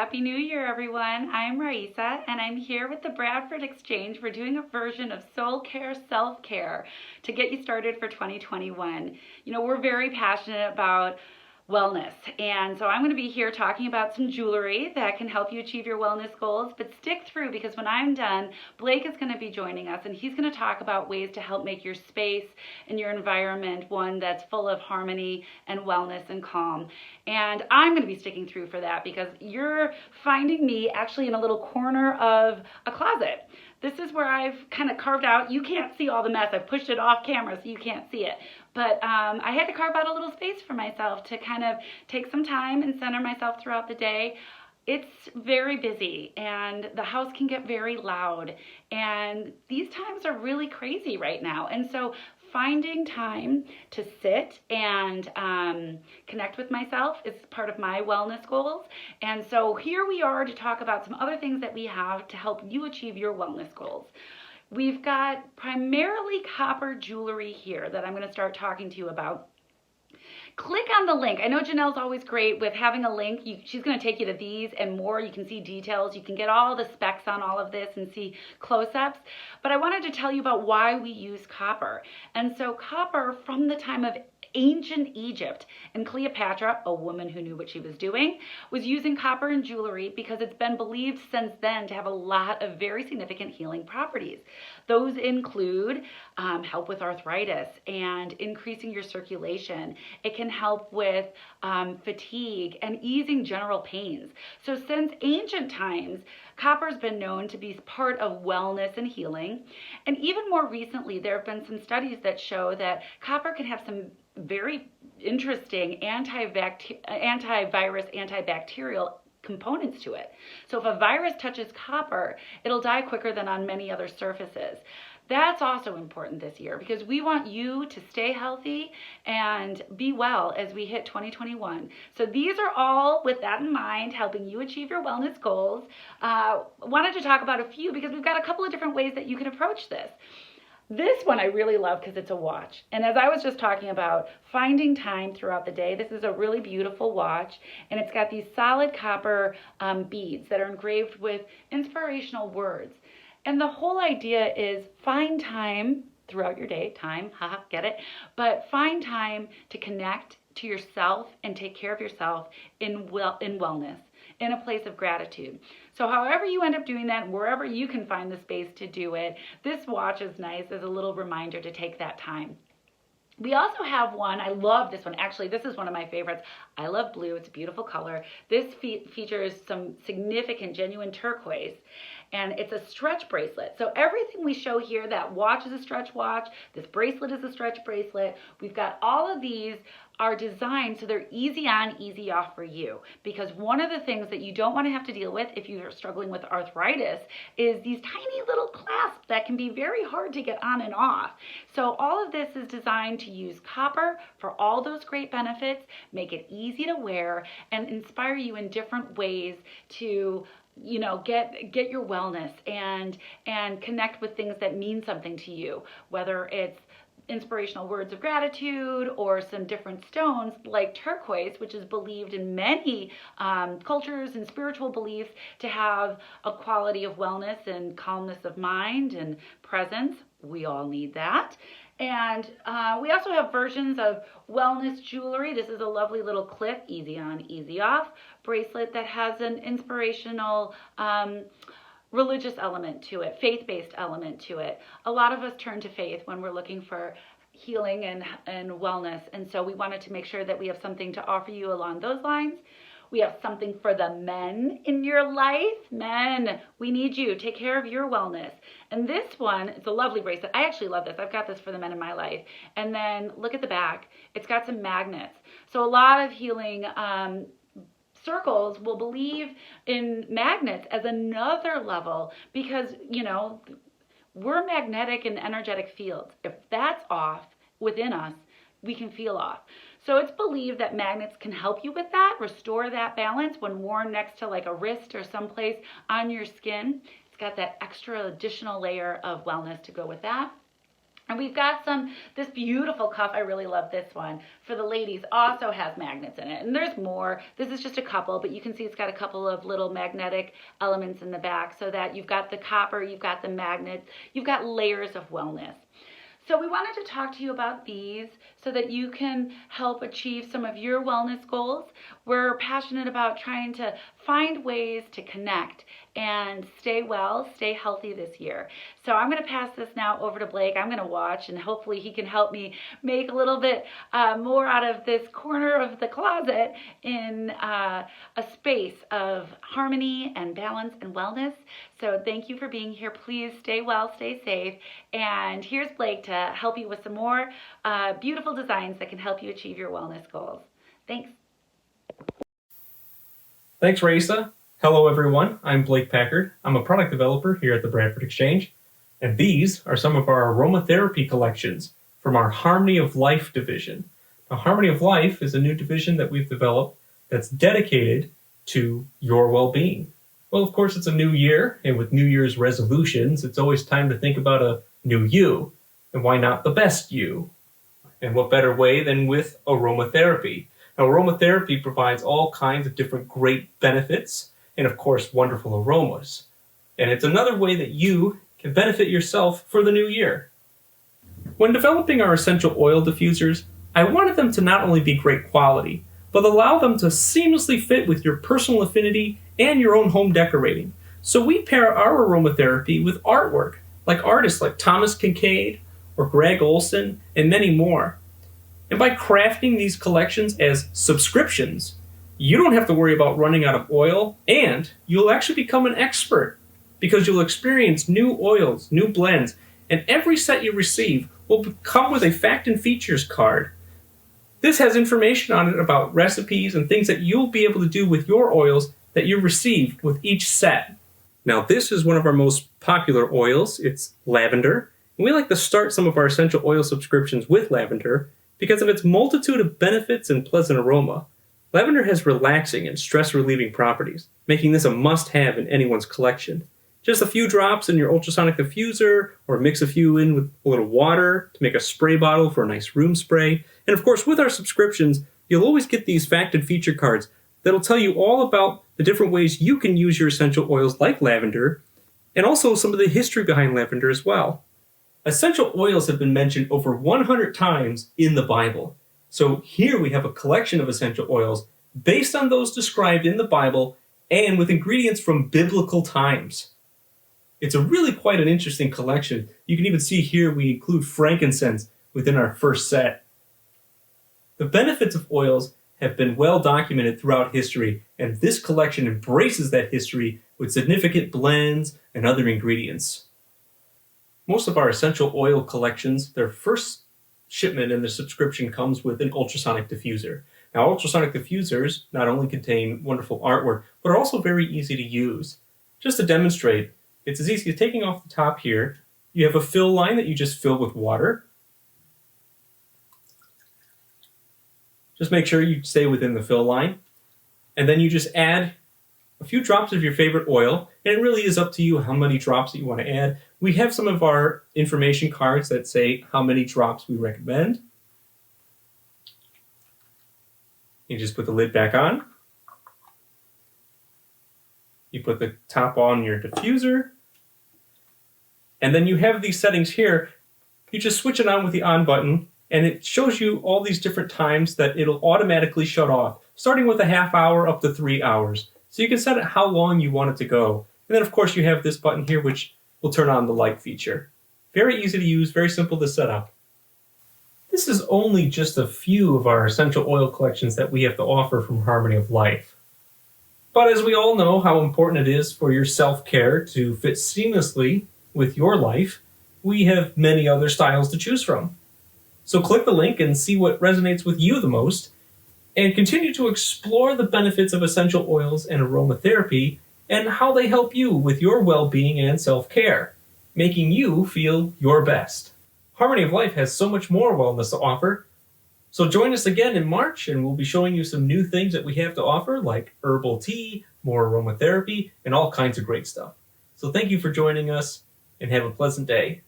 Happy New Year, everyone. I'm Raissa, and I'm here with the Bradford Exchange. We're doing a version of Soul Care Self-Care to get you started for 2021. You know, we're very passionate about wellness, and so I'm going to be here talking about some jewelry that can help you achieve your wellness goals. But stick through, because when I'm done, Blake is going to be joining us, and he's going to talk about ways to help make your space and your environment one that's full of harmony and wellness and calm. And I'm going to be sticking through for that, because you're finding me actually in a little corner of a closet. This is where I've kind of carved out. You can't see all the mess. I pushed it off camera so you can't see it. But I had to carve out a little space for myself to kind of take some time and center myself throughout the day. It's very busy and the house can get very loud, and these times are really crazy right now. And so finding time to sit and connect with myself is part of my wellness goals. And so here we are to talk about some other things that we have to help you achieve your wellness goals. We've got primarily copper jewelry here that I'm going to start talking to you about. Click on the link. I know Janelle's always great with having a link. She's going to take you to these and more. You can see details. You can get all the specs on all of this and see close-ups. But I wanted to tell you about why we use copper. And so copper, from the time of ancient Egypt, and Cleopatra, a woman who knew what she was doing, was using copper in jewelry because it's been believed since then to have a lot of very significant healing properties. Those include help with arthritis and increasing your circulation. It can help with fatigue and easing general pains. So since ancient times, copper's been known to be part of wellness and healing. And even more recently, there have been some studies that show that copper can have some very interesting antivirus, antibacterial components to it. So if a virus touches copper, it'll die quicker than on many other surfaces. That's also important this year, because we want you to stay healthy and be well as we hit 2021. So these are all, with that in mind, helping you achieve your wellness goals. Wanted to talk about a few because we've got a couple of different ways that you can approach this. This one I really love because it's a watch. And as I was just talking about finding time throughout the day, this is a really beautiful watch. And it's got these solid copper beads that are engraved with inspirational words. And the whole idea is find time throughout your day, time, haha, get it? But find time to connect to yourself and take care of yourself in wellness, in a place of gratitude. So however you end up doing that, wherever you can find the space to do it, this watch is nice as a little reminder to take that time. We also have one, I love this one. Actually, this is one of my favorites. I love blue, it's a beautiful color. This features some significant genuine turquoise, and it's a stretch bracelet. So everything we show here, that watch is a stretch watch, this bracelet is a stretch bracelet. We've got all of these are designed so they're easy on, easy off for you. Because one of the things that you don't want to have to deal with if you're struggling with arthritis is these tiny little clasps that can be very hard to get on and off. So all of this is designed to use copper for all those great benefits, make it easy to wear, and inspire you in different ways to get your wellness and connect with things that mean something to you, whether it's inspirational words of gratitude or some different stones like turquoise, which is believed in many cultures and spiritual beliefs to have a quality of wellness and calmness of mind and presence. We all need that. And we also have versions of wellness jewelry. This is a lovely little clip, easy on, easy off bracelet that has an inspirational religious element to it, faith-based element to it. A lot of us turn to faith when we're looking for healing and wellness. And so we wanted to make sure that we have something to offer you along those lines. We have something for the men in your life. Men, we need you. Take care of your wellness. And this one, it's a lovely bracelet. I actually love this. I've got this for the men in my life. And then look at the back. It's got some magnets. So a lot of healing circles will believe in magnets as another level because, we're magnetic and energetic fields. If that's off within us, we can feel off. So it's believed that magnets can help you with that, restore that balance when worn next to like a wrist or someplace on your skin. It's got that extra additional layer of wellness to go with that. And we've got this beautiful cuff. I really love this one. For the ladies, also has magnets in it. And there's more. This is just a couple, but you can see it's got a couple of little magnetic elements in the back so that you've got the copper, you've got the magnets, you've got layers of wellness. So we wanted to talk to you about these so that you can help achieve some of your wellness goals. We're passionate about trying to find ways to connect and stay well, stay healthy this year. So I'm going to pass this now over to Blake. I'm going to watch, and hopefully he can help me make a little bit more out of this corner of the closet in a space of harmony and balance and wellness. So thank you for being here. Please stay well, stay safe. And here's Blake to help you with some more beautiful designs that can help you achieve your wellness goals. Thanks. Thanks, Raissa. Hello, everyone. I'm Blake Packard. I'm a product developer here at the Bradford Exchange, and these are some of our aromatherapy collections from our Harmony of Life division. Now, Harmony of Life is a new division that we've developed that's dedicated to your well-being. Well, of course, it's a new year, and with New Year's resolutions, it's always time to think about a new you, and why not the best you? And what better way than with aromatherapy? Now, aromatherapy provides all kinds of different great benefits and, of course, wonderful aromas. And it's another way that you can benefit yourself for the new year. When developing our essential oil diffusers, I wanted them to not only be great quality, but allow them to seamlessly fit with your personal affinity and your own home decorating. So we pair our aromatherapy with artwork, like artists like Thomas Kincaid or Greg Olson and many more. And by crafting these collections as subscriptions, you don't have to worry about running out of oil, and you'll actually become an expert because you'll experience new oils, new blends, and every set you receive will come with a fact and features card. This has information on it about recipes and things that you'll be able to do with your oils that you receive with each set. Now, this is one of our most popular oils. It's lavender. And we like to start some of our essential oil subscriptions with lavender because of its multitude of benefits and pleasant aroma. Lavender has relaxing and stress-relieving properties, making this a must-have in anyone's collection. Just a few drops in your ultrasonic diffuser, or mix a few in with a little water to make a spray bottle for a nice room spray. And of course, with our subscriptions, you'll always get these fact and feature cards that'll tell you all about the different ways you can use your essential oils like lavender, and also some of the history behind lavender as well. Essential oils have been mentioned over 100 times in the Bible. So here we have a collection of essential oils based on those described in the Bible and with ingredients from biblical times. It's a really quite an interesting collection. You can even see here we include frankincense within our first set. The benefits of oils have been well documented throughout history, and this collection embraces that history with significant blends and other ingredients. Most of our essential oil collections, their first shipment in the subscription comes with an ultrasonic diffuser. Now, ultrasonic diffusers not only contain wonderful artwork, but are also very easy to use. Just to demonstrate, it's as easy as taking off the top here. You have a fill line that you just fill with water. Just make sure you stay within the fill line. And then you just add a few drops of your favorite oil, and it really is up to you how many drops that you want to add. We have some of our information cards that say how many drops we recommend. You just put the lid back on. You put the top on your diffuser. And then you have these settings here. You just switch it on with the on button, and it shows you all these different times that it'll automatically shut off, starting with a half hour up to 3 hours. So you can set it how long you want it to go. And then, of course, you have this button here, which will turn on the light feature. Very easy to use, very simple to set up. This is only just a few of our essential oil collections that we have to offer from Harmony of Life. But as we all know how important it is for your self-care to fit seamlessly with your life, we have many other styles to choose from. So click the link and see what resonates with you the most, and continue to explore the benefits of essential oils and aromatherapy and how they help you with your well-being and self-care, making you feel your best. Harmony of Life has so much more wellness to offer. So join us again in March, and we'll be showing you some new things that we have to offer, like herbal tea, more aromatherapy, and all kinds of great stuff. So thank you for joining us, and have a pleasant day.